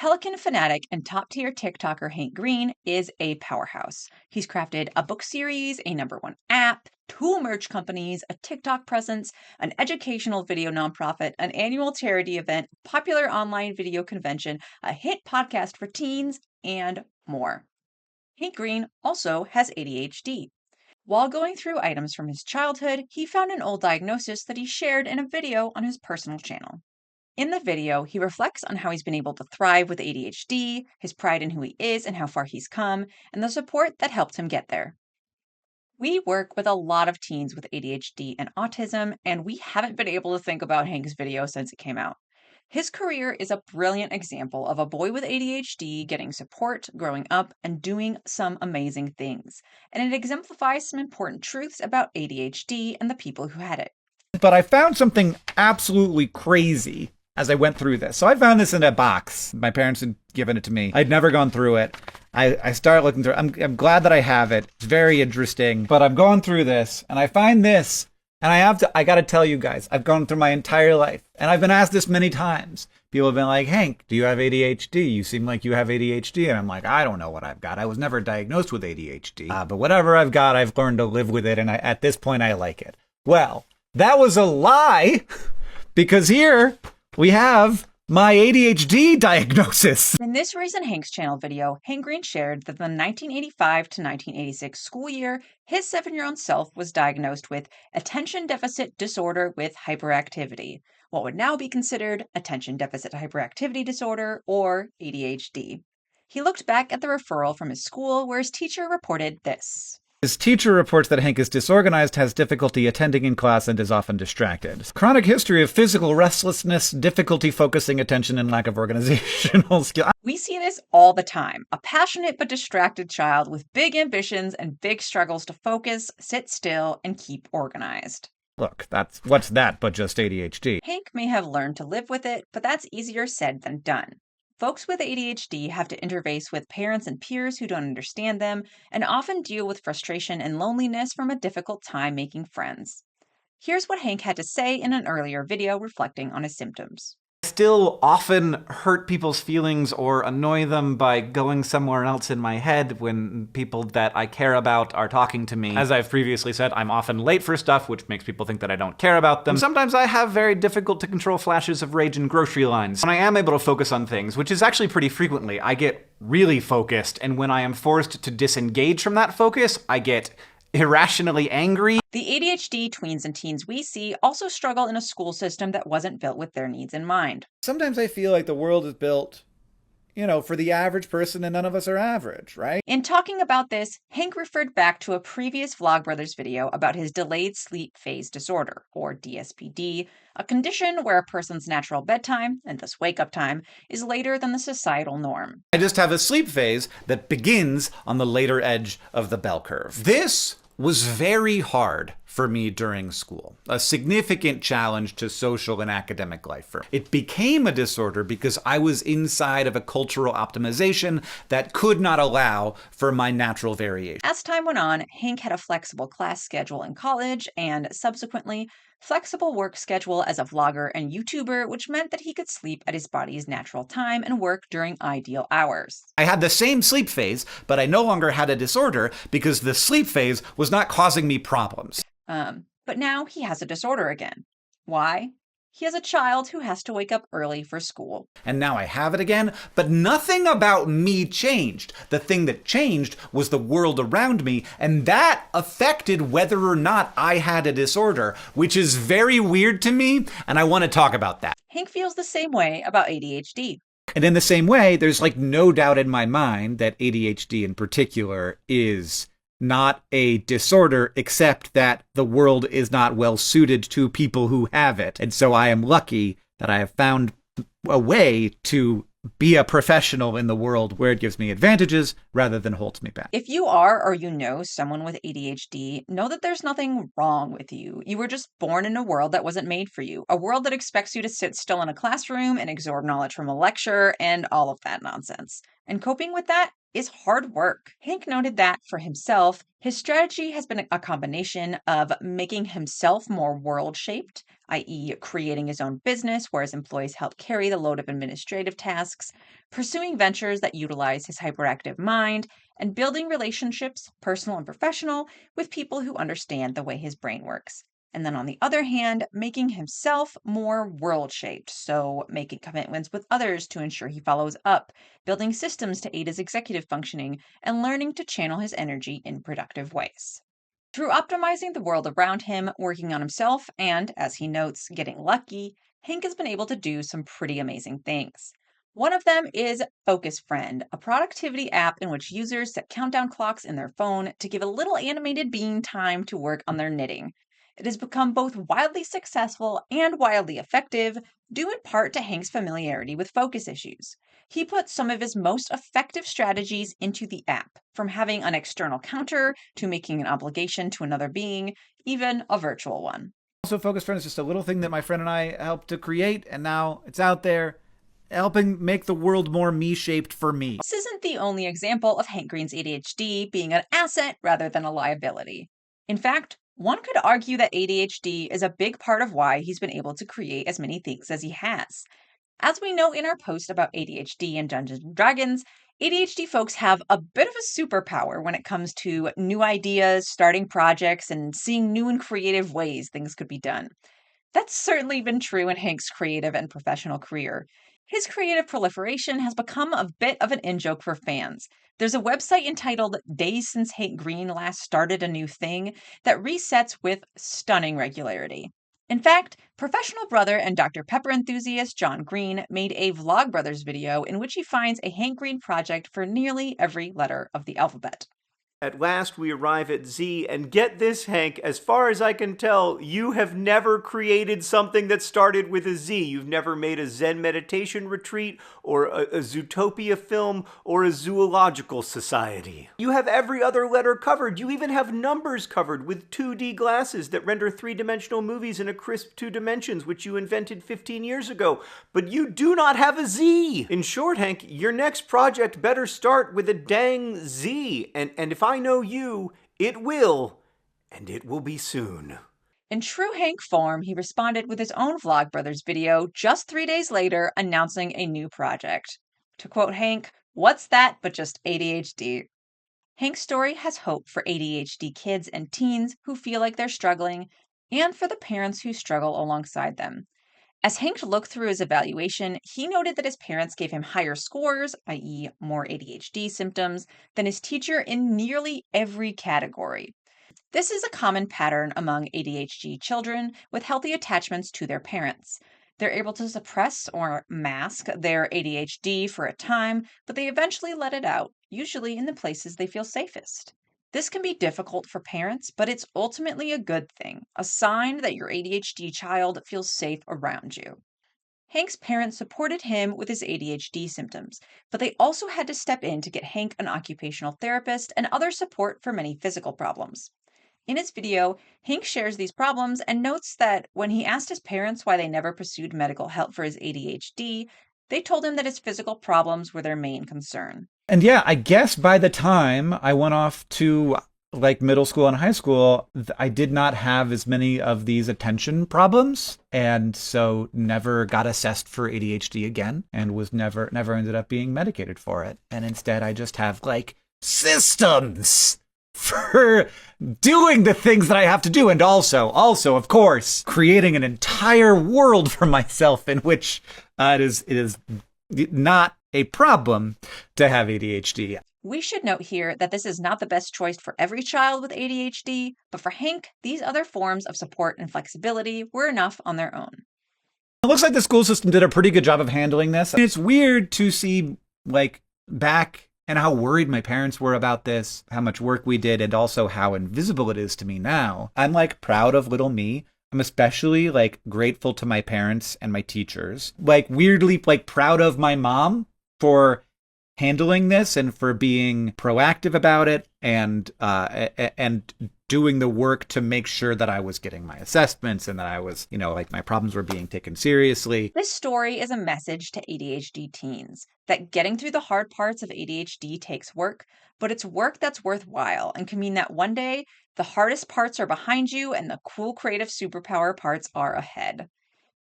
Pelican fanatic and top-tier TikToker Hank Green is a powerhouse. He's crafted a book series, a #1 app, 2 merch companies, a TikTok presence, an educational video nonprofit, an annual charity event, popular online video convention, a hit podcast for teens, and more. Hank Green also has ADHD. While going through items from his childhood, he found an old diagnosis that he shared in a video on his personal channel. In the video, he reflects on how he's been able to thrive with ADHD, his pride in who he is and how far he's come, and the support that helped him get there. We work with a lot of teens with ADHD and autism, and we haven't been able to think about Hank's video since it came out. His career is a brilliant example of a boy with ADHD getting support, growing up, and doing some amazing things. And it exemplifies some important truths about ADHD and the people who had it. But I found something absolutely crazy as I went through this. So I found this in a box. My parents had given it to me. I'd never gone through it. I started looking through it. I'm glad that I have it. It's very interesting. But I'm going through this, and I find this, and I got to tell you guys, I've gone through my entire life, and I've been asked this many times. People have been like, Hank, do you have ADHD? You seem like you have ADHD. And I'm like, I don't know what I've got. I was never diagnosed with ADHD. But whatever I've got, I've learned to live with it, and at this point, I like it. Well, that was a lie, because here we have my ADHD diagnosis. In this recent Hank's Channel video, Hank Green shared that the 1985 to 1986 school year, his 7-year-old self was diagnosed with attention deficit disorder with hyperactivity, what would now be considered attention deficit hyperactivity disorder, or ADHD. He looked back at the referral from his school where his teacher reported this. His teacher reports that Hank is disorganized, has difficulty attending in class, and is often distracted. Chronic history of physical restlessness, difficulty focusing attention, and lack of organizational skill. We see this all the time. A passionate but distracted child with big ambitions and big struggles to focus, sit still, and keep organized. Look, what's that but just ADHD? Hank may have learned to live with it, but that's easier said than done. Folks with ADHD have to interface with parents and peers who don't understand them and often deal with frustration and loneliness from a difficult time making friends. Here's what Hank had to say in an earlier video reflecting on his symptoms. I still often hurt people's feelings or annoy them by going somewhere else in my head when people that I care about are talking to me. As I've previously said, I'm often late for stuff, which makes people think that I don't care about them. Sometimes I have very difficult to control flashes of rage in grocery lines. When I am able to focus on things, which is actually pretty frequently, I get really focused, and when I am forced to disengage from that focus, I get irrationally angry. The ADHD tweens and teens we see also struggle in a school system that wasn't built with their needs in mind. Sometimes I feel like the world is built, for the average person, and none of us are average, right? In talking about this, Hank referred back to a previous Vlogbrothers video about his delayed sleep phase disorder, or DSPD, a condition where a person's natural bedtime, and thus wake-up time, is later than the societal norm. I just have a sleep phase that begins on the later edge of the bell curve. This was very hard for me during school, a significant challenge to social and academic life. It became a disorder because I was inside of a cultural optimization that could not allow for my natural variation. As time went on, Hank had a flexible class schedule in college and, subsequently, flexible work schedule as a vlogger and YouTuber, which meant that he could sleep at his body's natural time and work during ideal hours. I had the same sleep phase, but I no longer had a disorder because the sleep phase was not causing me problems. But now he has a disorder again. Why? He has a child who has to wake up early for school. And now I have it again, but nothing about me changed. The thing that changed was the world around me, and that affected whether or not I had a disorder, which is very weird to me, and I want to talk about that. Hank feels the same way about ADHD. And in the same way, there's no doubt in my mind that ADHD in particular is not a disorder, except that the world is not well suited to people who have it. And so I am lucky that I have found a way to be a professional in the world where it gives me advantages rather than holds me back. If you are or you know someone with ADHD, know that there's nothing wrong with you. You were just born in a world that wasn't made for you, a world that expects you to sit still in a classroom and absorb knowledge from a lecture and all of that nonsense. And coping with that is hard work. Hank noted that for himself, his strategy has been a combination of making himself more world shaped, i.e., creating his own business where his employees help carry the load of administrative tasks, pursuing ventures that utilize his hyperactive mind, and building relationships, personal and professional, with people who understand the way his brain works. And then on the other hand, making himself more world shaped. So making commitments with others to ensure he follows up, building systems to aid his executive functioning, and learning to channel his energy in productive ways. Through optimizing the world around him, working on himself, and, as he notes, getting lucky, Hank has been able to do some pretty amazing things. One of them is Focus Friend, a productivity app in which users set countdown clocks in their phone to give a little animated being time to work on their knitting. It has become both wildly successful and wildly effective, due in part to Hank's familiarity with focus issues. He put some of his most effective strategies into the app, from having an external counter to making an obligation to another being, even a virtual one. Also, Focus Friend is just a little thing that my friend and I helped to create, and now it's out there, helping make the world more me-shaped for me. This isn't the only example of Hank Green's ADHD being an asset rather than a liability. In fact, one could argue that ADHD is a big part of why he's been able to create as many things as he has. As we know in our post about ADHD and Dungeons and Dragons, ADHD folks have a bit of a superpower when it comes to new ideas, starting projects, and seeing new and creative ways things could be done. That's certainly been true in Hank's creative and professional career. His creative proliferation has become a bit of an in-joke for fans. There's a website entitled Days Since Hank Green Last Started a New Thing that resets with stunning regularity. In fact, professional brother and Dr. Pepper enthusiast John Green made a Vlogbrothers video in which he finds a Hank Green project for nearly every letter of the alphabet. At last we arrive at Z, and get this, Hank, as far as I can tell, you have never created something that started with a Z. You've never made a Zen meditation retreat, or a Zootopia film, or a zoological society. You have every other letter covered. You even have numbers covered with 2D glasses that render three-dimensional movies in a crisp 2 dimensions, which you invented 15 years ago. But you do not have a Z! In short, Hank, your next project better start with a dang Z, and if I know you, it will, and it will be soon. In true Hank form, he responded with his own Vlogbrothers video just 3 days later announcing a new project. To quote Hank, "What's that but just ADHD?" Hank's story has hope for ADHD kids and teens who feel like they're struggling, and for the parents who struggle alongside them. As Hank looked through his evaluation, he noted that his parents gave him higher scores, i.e., more ADHD symptoms, than his teacher in nearly every category. This is a common pattern among ADHD children with healthy attachments to their parents. They're able to suppress or mask their ADHD for a time, but they eventually let it out, usually in the places they feel safest. This can be difficult for parents, but it's ultimately a good thing, a sign that your ADHD child feels safe around you. Hank's parents supported him with his ADHD symptoms, but they also had to step in to get Hank an occupational therapist and other support for many physical problems. In his video, Hank shares these problems and notes that when he asked his parents why they never pursued medical help for his ADHD, they told him that his physical problems were their main concern. And yeah, I guess by the time I went off to like middle school and high school, I did not have as many of these attention problems, and so never got assessed for ADHD again, and was never ended up being medicated for it. And instead I just have like systems for doing the things that I have to do, and also of course creating an entire world for myself in which it is not a problem to have ADHD. We should note here that this is not the best choice for every child with ADHD, but for Hank, these other forms of support and flexibility were enough on their own. It looks like the school system did a pretty good job of handling this. It's weird to see like back and how worried my parents were about this, how much work we did, and also how invisible it is to me now. I'm like proud of little me. I'm especially like grateful to my parents and my teachers. Like weirdly like proud of my mom for handling this and for being proactive about it and doing the work to make sure that I was getting my assessments and that I was, like my problems were being taken seriously. This story is a message to ADHD teens that getting through the hard parts of ADHD takes work, but it's work that's worthwhile and can mean that one day the hardest parts are behind you and the cool creative superpower parts are ahead.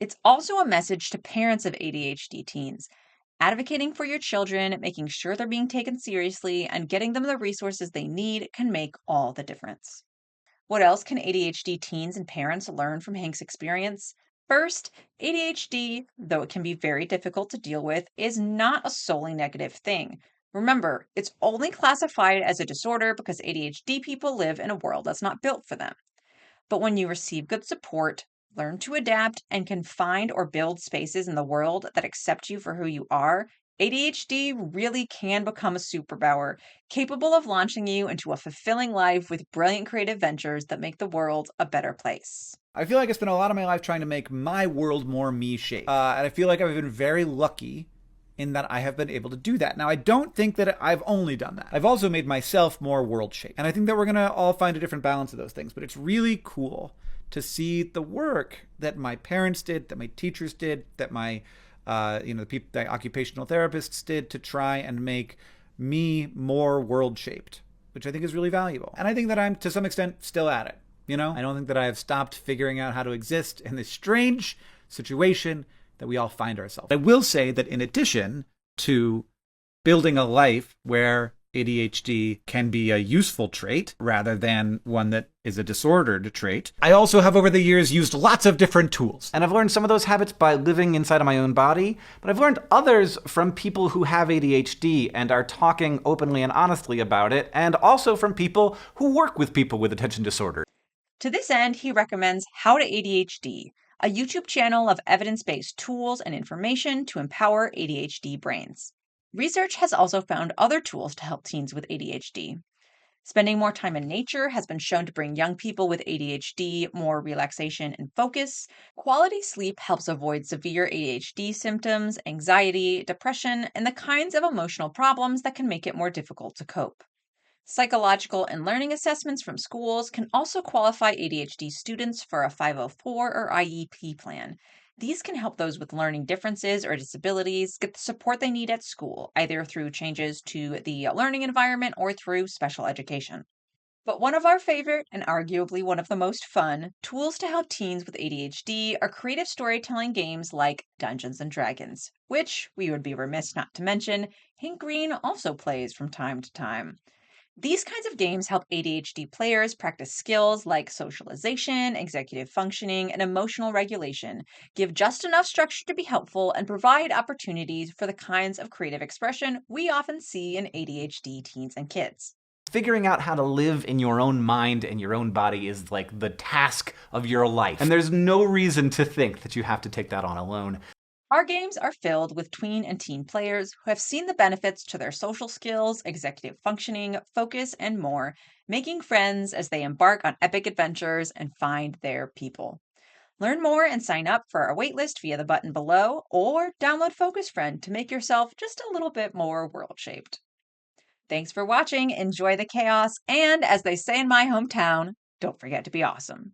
It's also a message to parents of ADHD teens. Advocating for your children, making sure they're being taken seriously, and getting them the resources they need can make all the difference. What else can ADHD teens and parents learn from Hank's experience? First, ADHD, though it can be very difficult to deal with, is not a solely negative thing. Remember, it's only classified as a disorder because ADHD people live in a world that's not built for them. But when you receive good support, learn to adapt, and can find or build spaces in the world that accept you for who you are, ADHD really can become a superpower, capable of launching you into a fulfilling life with brilliant creative ventures that make the world a better place. I feel like I spent a lot of my life trying to make my world more me-shaped. And I feel like I've been very lucky in that I have been able to do that. Now, I don't think that I've only done that. I've also made myself more world-shaped. And I think that we're going to all find a different balance of those things. But it's really cool to see the work that my parents did, that my teachers did, that my the occupational therapists did to try and make me more world-shaped, which I think is really valuable. And I think that I'm, to some extent, still at it. I don't think that I have stopped figuring out how to exist in this strange situation that we all find ourselves. I will say that in addition to building a life where ADHD can be a useful trait rather than one that is a disordered trait, I also have over the years used lots of different tools. And I've learned some of those habits by living inside of my own body, but I've learned others from people who have ADHD and are talking openly and honestly about it, and also from people who work with people with attention disorder. To this end, he recommends How to ADHD, a YouTube channel of evidence-based tools and information to empower ADHD brains. Research has also found other tools to help teens with ADHD. Spending more time in nature has been shown to bring young people with ADHD more relaxation and focus. Quality sleep helps avoid severe ADHD symptoms, anxiety, depression, and the kinds of emotional problems that can make it more difficult to cope. Psychological and learning assessments from schools can also qualify ADHD students for a 504 or IEP plan. These can help those with learning differences or disabilities get the support they need at school, either through changes to the learning environment or through special education. But one of our favorite, and arguably one of the most fun, tools to help teens with ADHD are creative storytelling games like Dungeons and Dragons, which, we would be remiss not to mention, Hank Green also plays from time to time. These kinds of games help ADHD players practice skills like socialization, executive functioning, and emotional regulation, give just enough structure to be helpful, and provide opportunities for the kinds of creative expression we often see in ADHD teens and kids. Figuring out how to live in your own mind and your own body is like the task of your life. And there's no reason to think that you have to take that on alone. Our games are filled with tween and teen players who have seen the benefits to their social skills, executive functioning, focus, and more, making friends as they embark on epic adventures and find their people. Learn more and sign up for our waitlist via the button below, or download Focus Friend to make yourself just a little bit more world-shaped. Thanks for watching, enjoy the chaos, and as they say in my hometown, don't forget to be awesome.